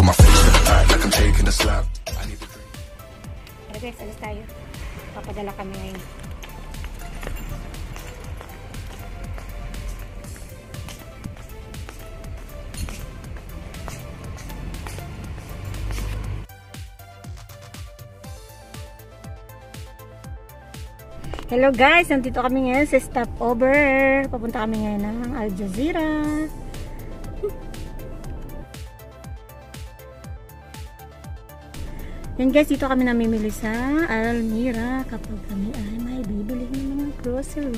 Put my face to the back like I'm taking a slap. I need to drink. Pero guys, alis tayo. Papadala kami ngayon. Hello guys, nandito kami ngayon sa stopover. Papunta kami ngayon ng Al Jazeera. Yan guys, dito kami namimili sa Almira kapag kami ay may bibili ng mga groceries.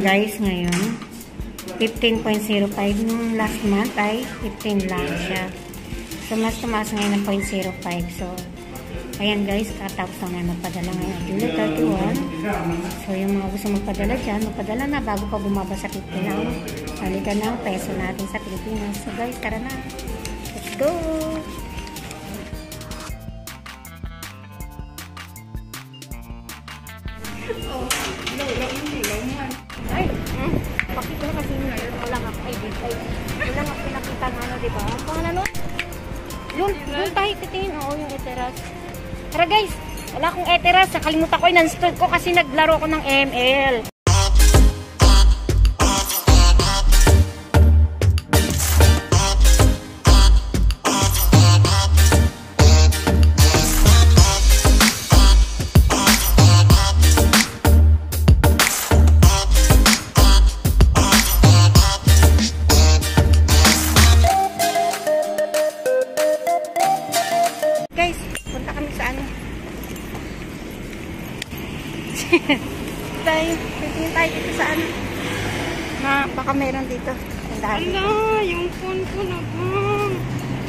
Guys, ngayon 15.05 nung last month ay 15 lang siya. So mas tumaas ngayon ng 0.05. So ayan guys, katapos na magpadala ngayon July 31. So yung mga gusto magpadala dyan, magpadala na bago pa bumaba sa 15 ang halitan ng peso natin sa Pilipinas. So guys, tara na, let's go. Ay, bakit ko na kasi ngayon wala nga pinakita na ano, diba? Kung ano, yun tayo titingin, oo, yung eteras. Tara guys, wala akong eteras, nakalimutan ko, in-install ko kasi naglaro ko ng ML. Tingin tayo dito sa ano na baka meron dito. Ala, yung phone ko na ba?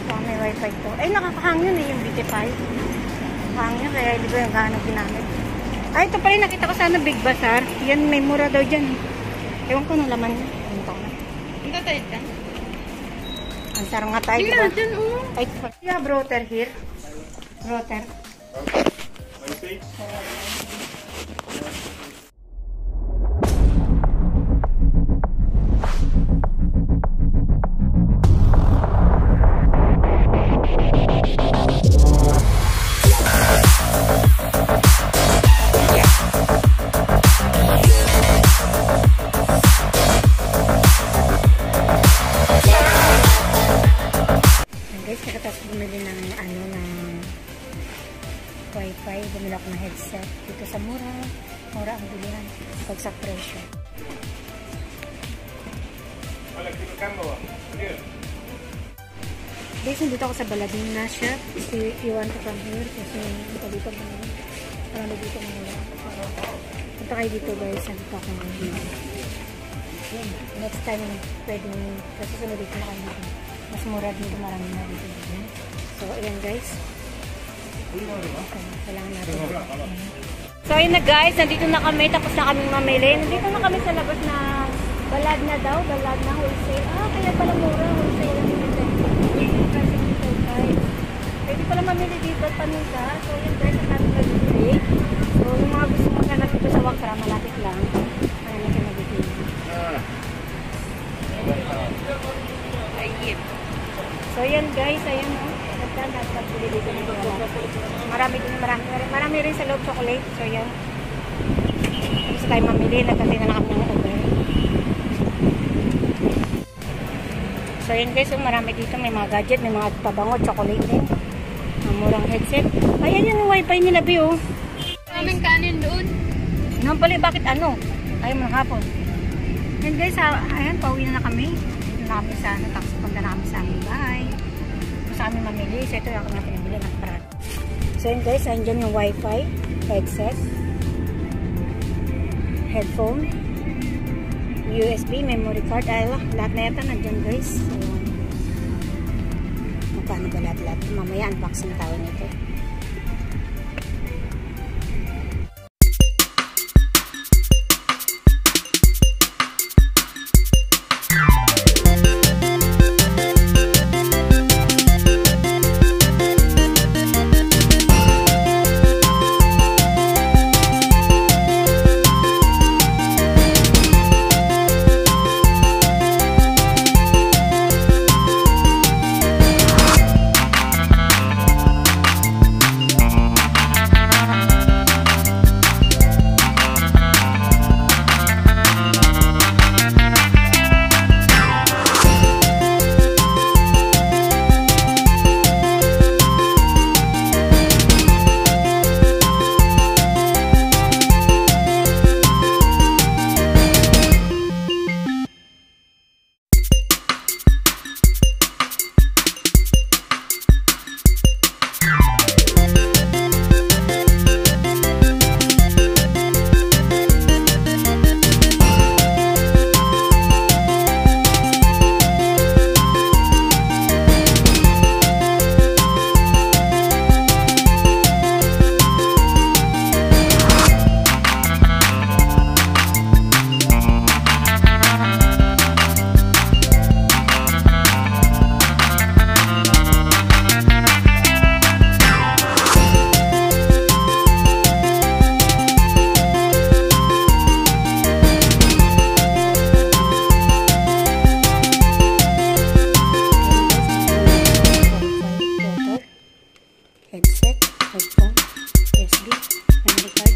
Baka may wifi to. Ay, nakakahang yun eh, yung BT5. Nakakahang yun, kaya hindi ko yung gano'ng ginamit. Ay, ito pala nakita ko sana Big Bazaar. Yan, may mura daw dyan. Ewan ko nung laman niya. Hindi tayo dyan. Ang sarang nga tayo. Hindi na dyan, oh. Ay, you have router here? Router. Okay. Wi-Fi, bumili ako ng headset dito sa mura ang bilihan pag sa presyo. Guys, nandito ako sa Baladina shop. If you want to come here, kasi dito marami dito mga punta kayo dito guys, nandito ako ngayon. Next time pwedeng kasi sunod dito na kayo dito, mas mura dito, marami na dito. So ayan guys, okay, kailangan natin. So ayun na guys, nandito na kami, tapos na kaming mamili. Nandito na kami sa labas na balad na daw, balad na wholesale. Kaya pala mura, wholesale na dito. Pwede pala mamili dito at paminta. So yun guys, ang kami nabibili. So yung mga gusto mo na dito sa Wakra, malapit lang. Ayan na kayo nabibili. So yan guys, ayan o. Nagpapili dito ng marami rin sa loob chocolate. So yan. Gusto tayo mamili, nagkatay na kami ng Uber. So yan guys, marami dito, may mga gadget, may mga pabango, chocolate din. Murang headset. Ayan yung wifi nila, Bio. Maraming kanin doon. Naman pala, bakit ano? Ayaw mo ng hapon. Yan guys, ayan, pauwi na kami. Dito na kami sa taxi punta na kami sa aming bahay. Kung sa amin mamili, so ito yung ako na pinabili ng parat. So yan guys, andyan yung wifi, headset, headphone, USB, memory card, lahat na yata nandyan guys. So, magkano ba lahat-lahat? Mamaya unboxing tayo nito. Headset, headphone, USB, memory card.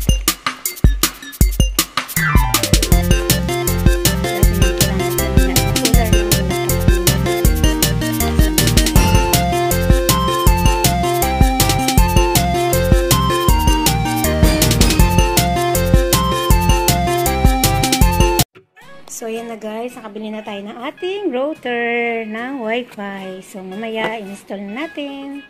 So yan na guys, nakabili na tayo ng ating router ng wifi. So mamaya install na natin.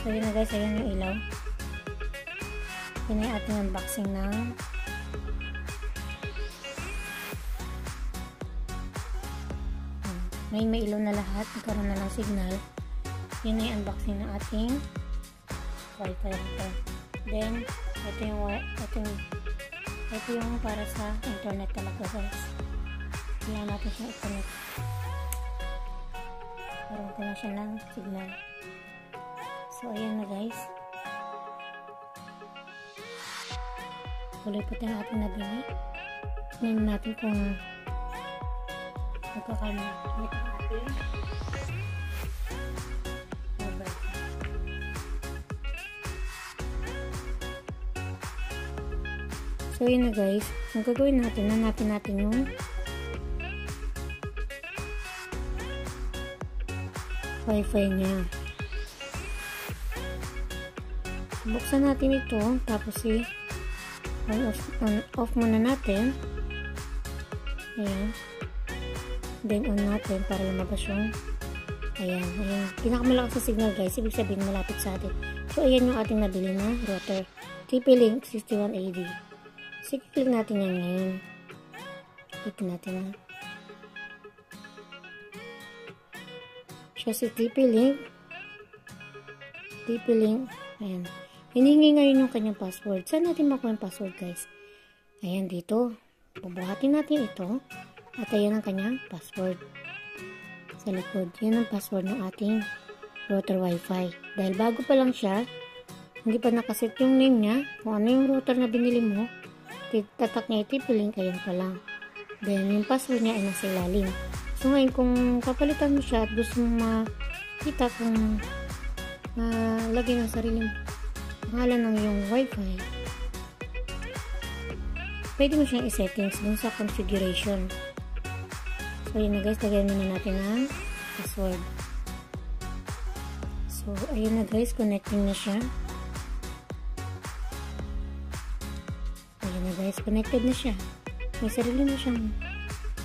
So yun na guys, ayan yung ilaw. Yun yung ating unboxing ng may ilaw na lahat, nagkaroon na ng signal. Yun yung unboxing ng ating wifi router. Then ito yung para sa internet talaga guys. Kailangan natin siya i-connect. Karoon ko na siya ng signal. So, ayan na guys. Kulay puti ang ating nabili. Tingnan natin kung magkakaroon na ating mobile. So, ayan na guys. Ang gagawin natin, hanapin natin yung wifi niya. Buksan natin ito, tapos on off muna natin. Ayan. Then on natin para lumabas yung ayan. Pinakamalakas sa signal guys, ibig sabihin malapit sa atin. So ayan yung ating nabili na router. TP-Link 6180. Sige, click natin yan ngayon. Click natin na. Siya si TP-Link. Ayan. Hinihingi ngayon yung kanyang password. Saan natin makuha yung password guys? Ayan dito. Bubuhatin natin ito. At ayan ang kanyang password. Sa likod. Yan ang password ng ating router wifi. Dahil bago pa lang siya, hindi pa nakaset yung name niya. Kung ano yung router na binili mo, tatak niya TP-Link, ayan pa lang. Then yung password niya ay nasa ilalim. So ngayon kung papalitan mo siya at gusto mo makita kung lagyan ng sariling pangalan ng iyong wifi, pwede mo siyang i-settings dun sa configuration. So, yun na guys, lagyan muna natin ang password. So, ayun na guys, connecting na siya. Ayun na guys, connected na siya. May sarili na siyang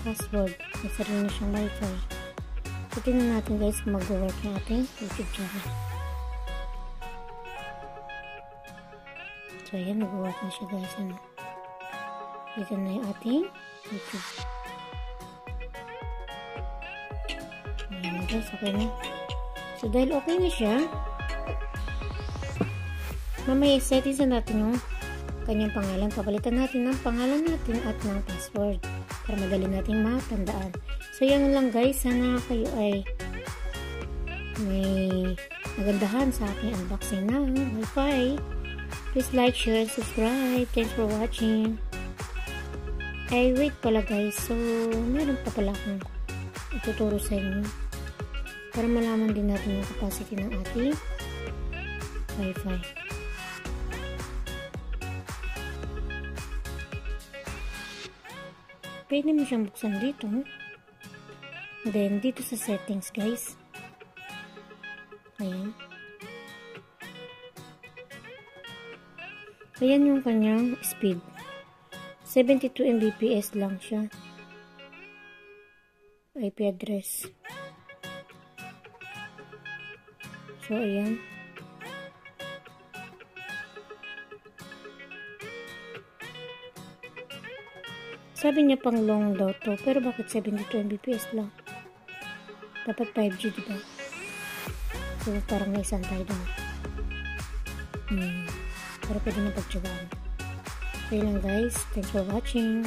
password. May sarili na siyang wifi. So, tingnan natin guys kung mag-work yung ating YouTube channel. So, ayan, nag-work na siya guys. Ano? Dito na yung ating YouTube. Ayan na guys, okay na. So, dahil okay na siya, mamaya settings na natin yung kanyang pangalan. Papalitan natin ng pangalan natin at ng password para madali natin matandaan. So, yan lang guys. Sana kayo ay may nagandahan sa aking unboxing ng Wi-Fi. Please like, share, and subscribe. Thanks for watching. Ay, wait pala guys. So, meron pa pala akong ituturo sa inyo para malaman din natin yung capacity ng ating Wi-Fi. Pwede mo siyang buksan dito. Then, dito sa settings guys. Ayan. Ayan yung kanyang speed. 72 Mbps lang siya. IP address. So, ayan. Sabi niya pang long daw to. Pero bakit 72 Mbps lang? Dapat 5G, diba? So, parang naisan tayo doon. Pero pwede na pagtsagaan. So, yun lang guys. Thanks for watching.